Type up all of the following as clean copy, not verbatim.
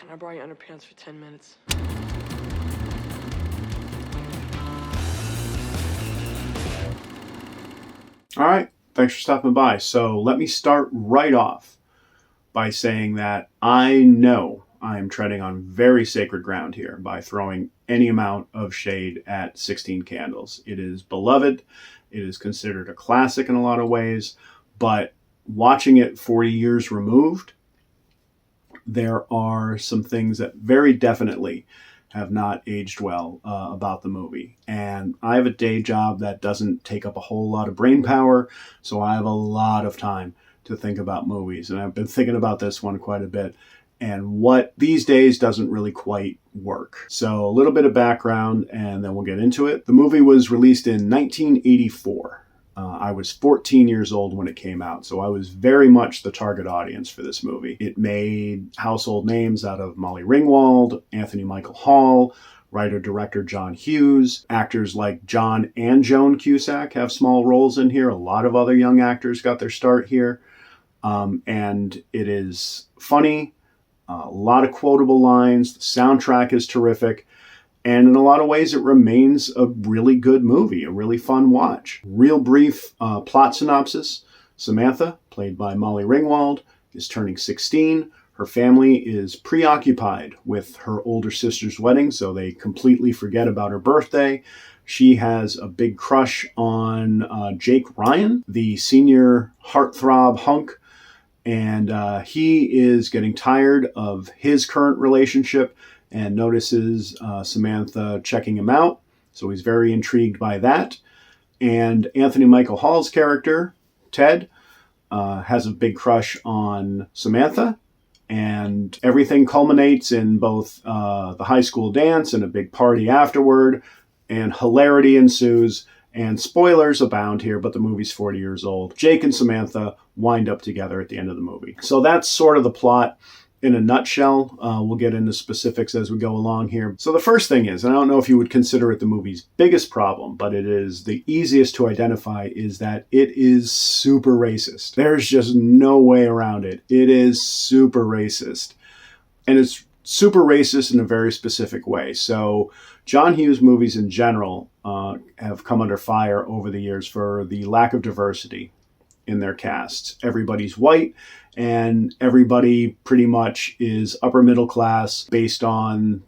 Can I borrow your underpants for 10 minutes? All right, thanks for stopping by. So let me start right off by saying that I know I'm treading on very sacred ground here by throwing any amount of shade at 16 Candles. It is beloved. It is considered a classic in a lot of ways, but watching it 40 years removed, there are some things that very definitely have not aged well about the movie. And I have a day job that doesn't take up a whole lot of brain power, so I have a lot of time to think about movies. And I've been thinking about this one quite a bit, and what these days doesn't really quite work. So a little bit of background, and then we'll get into it. The movie was released in 1984. I was 14 years old when it came out, so I was very much the target audience for this movie. It made household names out of Molly Ringwald, Anthony Michael Hall, writer-director John Hughes. Actors like John and Joan Cusack have small roles in here. A lot of other young actors got their start here. And it is funny, a lot of quotable lines. The soundtrack is terrific. And in a lot of ways, it remains a really good movie, a really fun watch. Real brief plot synopsis. Samantha, played by Molly Ringwald, is turning 16. Her family is preoccupied with her older sister's wedding, so they completely forget about her birthday. She has a big crush on Jake Ryan, the senior heartthrob hunk, and he is getting tired of his current relationship and notices Samantha checking him out. So he's very intrigued by that. And Anthony Michael Hall's character, Ted, has a big crush on Samantha. And everything culminates in both the high school dance and a big party afterward. And hilarity ensues. And spoilers abound here, but the movie's 40 years old. Jake and Samantha wind up together at the end of the movie. So that's sort of the plot in a nutshell. We'll get into specifics as we go along here. So the first thing is, and I don't know if you would consider it the movie's biggest problem, but it is the easiest to identify, is that it is super racist. There's just no way around it. It is super racist. And it's super racist in a very specific way. So John Hughes movies in general have come under fire over the years for the lack of diversity in their casts. Everybody's white, and everybody pretty much is upper middle class based on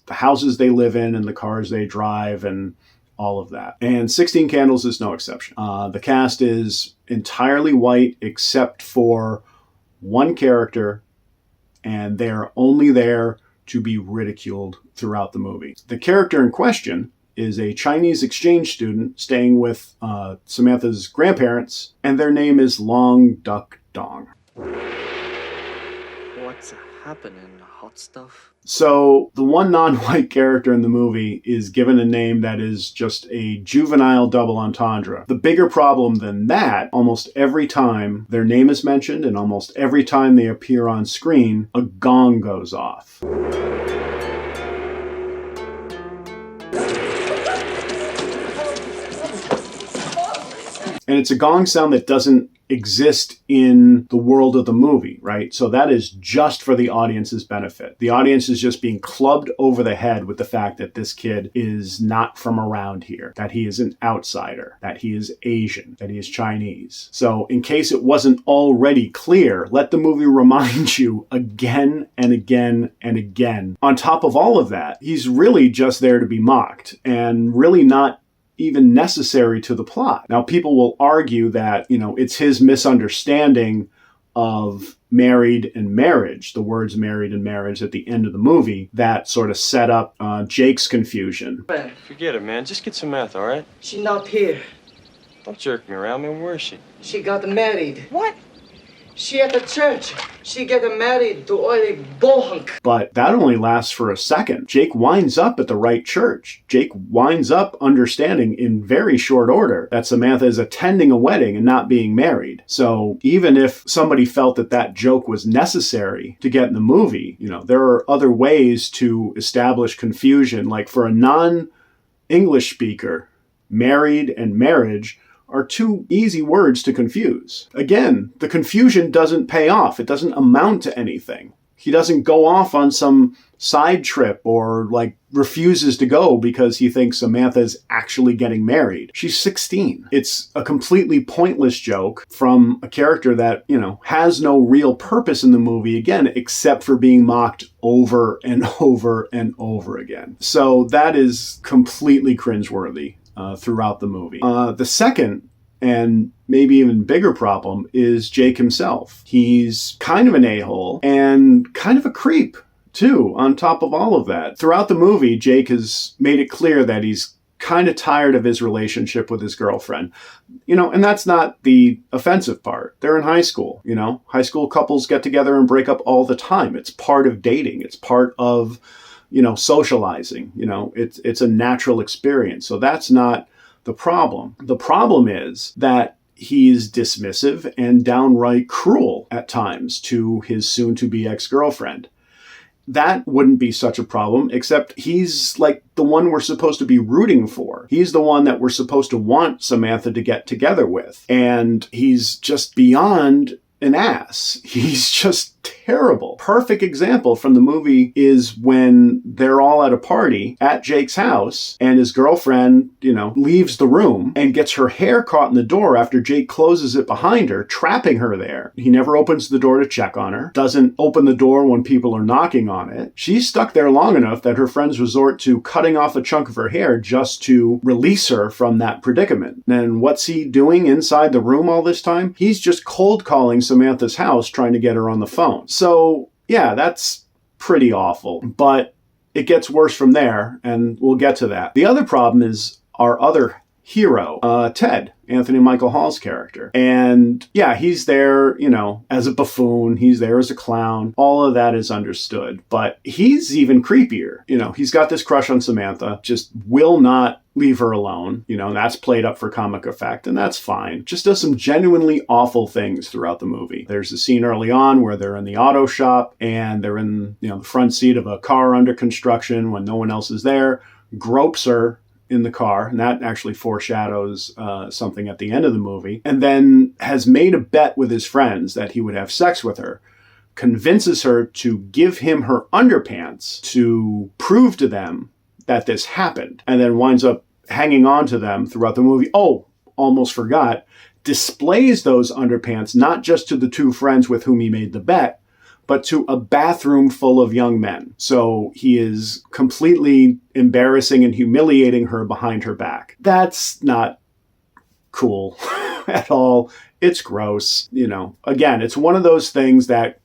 the houses they live in and the cars they drive and all of that. And 16 Candles is no exception. The cast is entirely white except for one character, and they're only there to be ridiculed throughout the movie. The character in question is a Chinese exchange student staying with Samantha's grandparents, and their name is Long Duck Dong. What's happening, hot stuff? So the one non-white character in the movie is given a name that is just a juvenile double entendre. The bigger problem than that, almost every time their name is mentioned and almost every time they appear on screen, a gong goes off. And it's a gong sound that doesn't exist in the world of the movie, right? So that is just for the audience's benefit. The audience is just being clubbed over the head with the fact that this kid is not from around here, that he is an outsider, that he is Asian, that he is Chinese. So in case it wasn't already clear, let the movie remind you again and again and again. On top of all of that, he's really just there to be mocked and really not even necessary to the plot. Now, people will argue that, it's his misunderstanding of married and marriage, the words married and marriage at the end of the movie, that sort of set up Jake's confusion. Forget it, man. Just get Samantha, all right? She not here. Don't jerk me around, man. Where is she? She got married. What? She at the church. She get married to oily bohunk. But that only lasts for a second. Jake winds up at the right church. Jake winds up understanding in very short order that Samantha is attending a wedding and not being married. So even if somebody felt that that joke was necessary to get in the movie, there are other ways to establish confusion. Like for a non-English speaker, married and marriage are two easy words to confuse. Again, the confusion doesn't pay off. It doesn't amount to anything. He doesn't go off on some side trip or like refuses to go because he thinks Samantha's actually getting married. She's 16. It's a completely pointless joke from a character that, has no real purpose in the movie, again, except for being mocked over and over and over again. So that is completely cringeworthy throughout the movie. The second and maybe even bigger problem is Jake himself. He's kind of an a-hole and kind of a creep, too, on top of all of that. Throughout the movie, Jake has made it clear that he's kind of tired of his relationship with his girlfriend. And that's not the offensive part. They're in high school, High school couples get together and break up all the time. It's part of dating. It's part of, socializing. It's a natural experience. So that's not the problem. The problem is that he's dismissive and downright cruel at times to his soon-to-be ex-girlfriend. That wouldn't be such a problem, except he's like the one we're supposed to be rooting for. He's the one that we're supposed to want Samantha to get together with. And he's just beyond an ass. He's just terrible. Perfect example from the movie is when they're all at a party at Jake's house and his girlfriend, leaves the room and gets her hair caught in the door after Jake closes it behind her, trapping her there. He never opens the door to check on her, doesn't open the door when people are knocking on it. She's stuck there long enough that her friends resort to cutting off a chunk of her hair just to release her from that predicament. And what's he doing inside the room all this time? He's just cold calling Samantha's house trying to get her on the phone. So, yeah, that's pretty awful, but it gets worse from there, and we'll get to that. The other problem is our other hero, Ted, Anthony Michael Hall's character. And yeah, he's there, as a buffoon. He's there as a clown. All of that is understood. But he's even creepier. He's got this crush on Samantha, just will not leave her alone. That's played up for comic effect, and that's fine. Just does some genuinely awful things throughout the movie. There's a scene early on where they're in the auto shop, and they're in, the front seat of a car under construction when no one else is there, gropes her in the car, and that actually foreshadows something at the end of the movie, and then has made a bet with his friends that he would have sex with her, convinces her to give him her underpants to prove to them that this happened, and then winds up hanging on to them throughout the movie. Oh, almost forgot, displays those underpants not just to the two friends with whom he made the bet, but to a bathroom full of young men. So he is completely embarrassing and humiliating her behind her back. That's not cool at all. It's gross. Again, it's one of those things that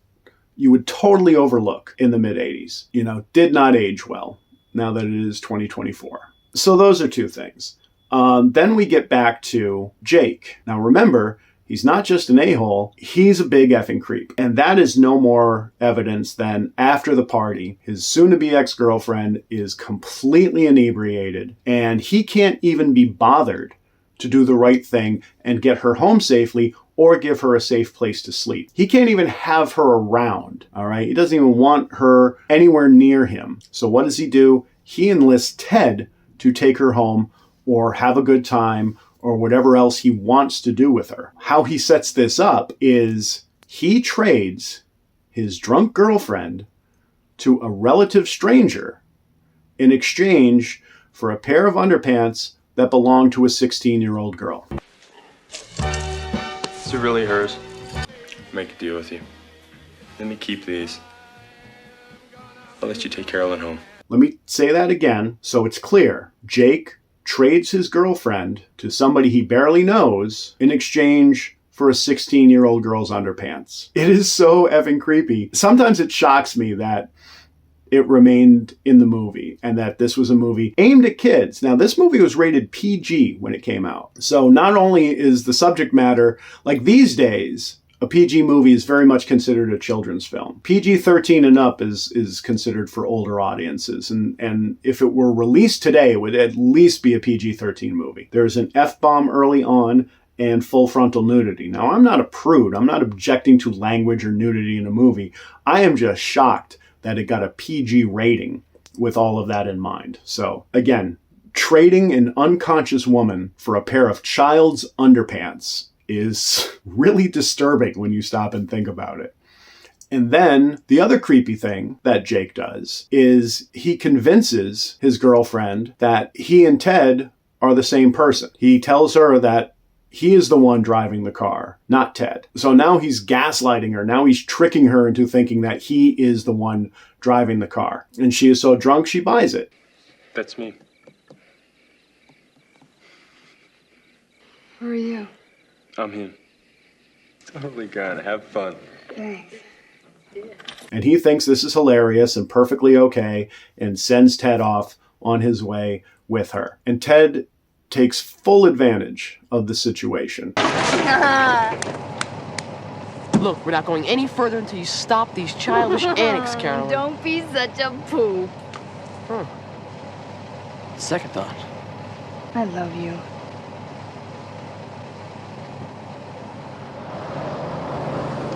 you would totally overlook in the mid-'80s. Did not age well now that it is 2024. So those are two things. Then we get back to Jake. Now remember, he's not just an a-hole, he's a big effing creep. And that is no more evidence than after the party, his soon-to-be ex-girlfriend is completely inebriated, and he can't even be bothered to do the right thing and get her home safely or give her a safe place to sleep. He can't even have her around, all right? He doesn't even want her anywhere near him. So what does he do? He enlists Ted to take her home or have a good time or whatever else he wants to do with her. How he sets this up is he trades his drunk girlfriend to a relative stranger in exchange for a pair of underpants that belong to a 16-year-old girl. Is it really hers? Make a deal with you. Let me keep these. I'll let you take Carolyn home. Let me say that again so it's clear. Jake trades his girlfriend to somebody he barely knows in exchange for a 16-year-old girl's underpants. It is so effing creepy. Sometimes it shocks me that it remained in the movie and that this was a movie aimed at kids. Now, this movie was rated PG when it came out. So not only is the subject matter, like these days, a PG movie is very much considered a children's film. PG-13 and up is considered for older audiences. And if it were released today, it would at least be a PG-13 movie. There's an F-bomb early on and full frontal nudity. Now, I'm not a prude. I'm not objecting to language or nudity in a movie. I am just shocked that it got a PG rating with all of that in mind. So, again, trading an unconscious woman for a pair of child's underpants is really disturbing when you stop and think about it. And then the other creepy thing that Jake does is he convinces his girlfriend that he and Ted are the same person. He tells her that he is the one driving the car, not Ted. So now he's gaslighting her. Now he's tricking her into thinking that he is the one driving the car. And she is so drunk, she buys it. That's me. Who are you? I'm him. Totally gonna have fun. Thanks. And he thinks this is hilarious and perfectly okay and sends Ted off on his way with her. And Ted takes full advantage of the situation. Look, we're not going any further until you stop these childish antics, Carolyn. Don't be such a poop. Second thought. I love you.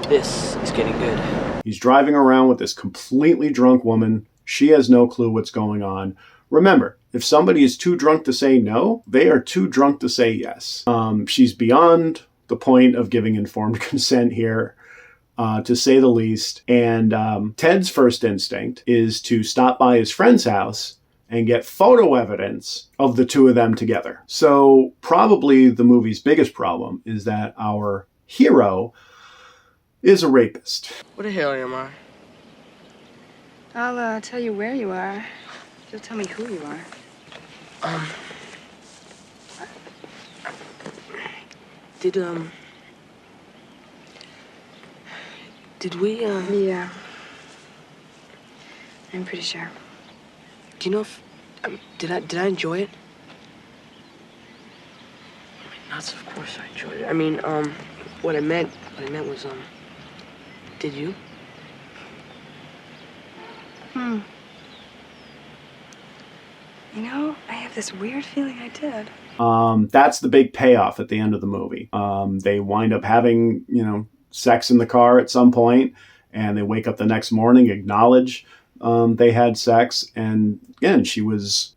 This is getting good. He's driving around with this completely drunk woman. She has no clue what's going on. Remember, if somebody is too drunk to say no, they are too drunk to say yes. She's beyond the point of giving informed consent here, to say the least. And Ted's first instinct is to stop by his friend's house and get photo evidence of the two of them together. So probably the movie's biggest problem is that our hero is a rapist. What the hell am I? I'll tell you where you are. You'll tell me who you are. Did we, Yeah. I'm pretty sure. do you know if, did I enjoy it? I mean, nuts, of course I enjoyed it. I mean, what I meant was, did you? You know, I have this weird feeling I did. That's the big payoff at the end of the movie. They wind up having, sex in the car at some point, and they wake up the next morning, acknowledge they had sex, and again, she was,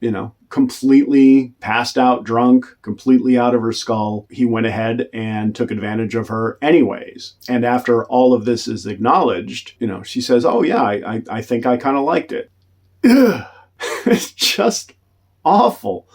completely passed out drunk, completely out of her skull. He went ahead and took advantage of her anyways. And after all of this is acknowledged, she says, oh yeah, I think I kind of liked it. Ugh. It's just awful.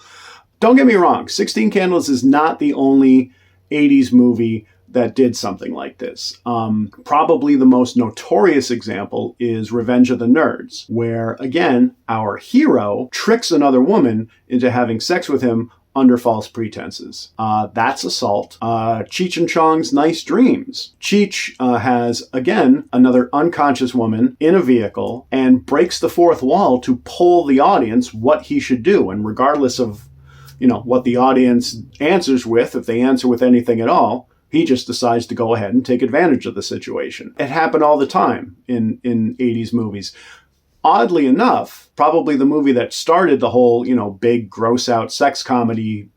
Don't get me wrong, 16 Candles is not the only 80s movie that did something like this. Probably the most notorious example is Revenge of the Nerds, where, again, our hero tricks another woman into having sex with him under false pretenses. That's assault. Cheech and Chong's Nice Dreams. Cheech has, again, another unconscious woman in a vehicle and breaks the fourth wall to pull the audience what he should do. And regardless of, what the audience answers with, if they answer with anything at all, he just decides to go ahead and take advantage of the situation. It happened all the time in 80s movies. Oddly enough, probably the movie that started the whole, big gross out sex comedy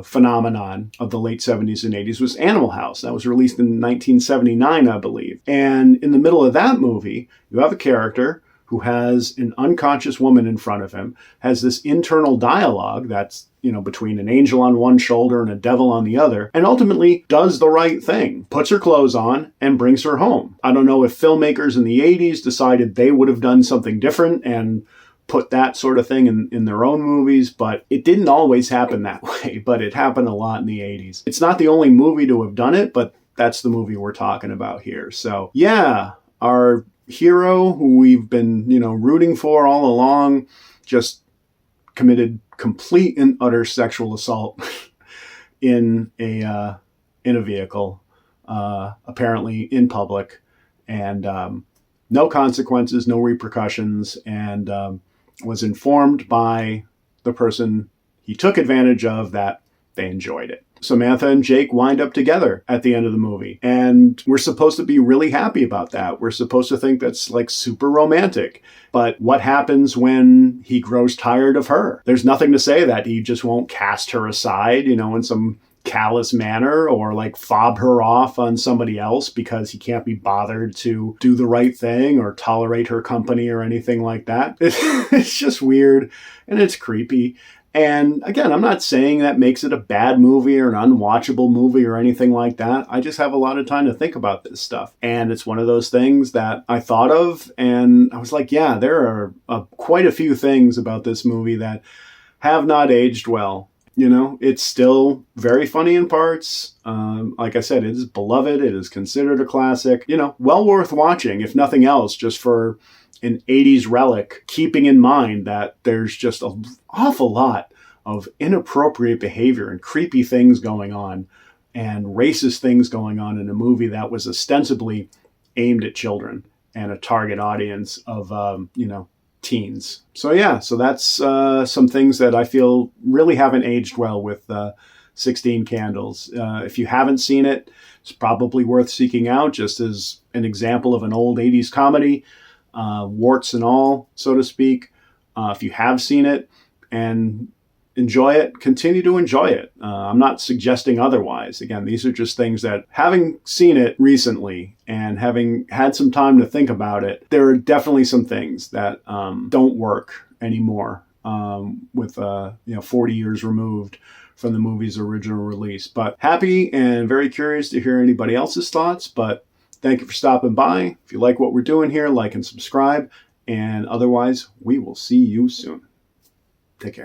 phenomenon of the late 70s and 80s was Animal House. That was released in 1979, I believe. And in the middle of that movie, you have a character who has an unconscious woman in front of him, has this internal dialogue that's, between an angel on one shoulder and a devil on the other, and ultimately does the right thing, puts her clothes on and brings her home. I don't know if filmmakers in the 80s decided they would have done something different and put that sort of thing in their own movies, but it didn't always happen that way, but it happened a lot in the 80s. It's not the only movie to have done it, but that's the movie we're talking about here. So yeah, our hero, who we've been, rooting for all along, just committed complete and utter sexual assault in a vehicle, apparently in public, and no consequences, no repercussions, and was informed by the person he took advantage of that they enjoyed it. Samantha and Jake wind up together at the end of the movie. And we're supposed to be really happy about that. We're supposed to think that's like super romantic. But what happens when he grows tired of her? There's nothing to say that he just won't cast her aside, in some callous manner, or like fob her off on somebody else because he can't be bothered to do the right thing or tolerate her company or anything like that. It's just weird and it's creepy. And again, I'm not saying that makes it a bad movie or an unwatchable movie or anything like that. I just have a lot of time to think about this stuff. And it's one of those things that I thought of and I was like, yeah, there are quite a few things about this movie that have not aged well. You know, it's still very funny in parts. Like I said, it is beloved. It is considered a classic. You know, well worth watching, if nothing else, just for an 80s relic, keeping in mind that there's just an awful lot of inappropriate behavior and creepy things going on and racist things going on in a movie that was ostensibly aimed at children and a target audience of, teens. So yeah, so that's some things that I feel really haven't aged well with 16 Candles. If you haven't seen it, it's probably worth seeking out just as an example of an old 80s comedy. Warts and all, so to speak. If you have seen it and enjoy it, continue to enjoy it. I'm not suggesting otherwise. Again, these are just things that, having seen it recently and having had some time to think about it, there are definitely some things that don't work anymore with 40 years removed from the movie's original release. But happy and very curious to hear anybody else's thoughts. But thank you for stopping by. If you like what we're doing here, like and subscribe. And otherwise, we will see you soon. Take care.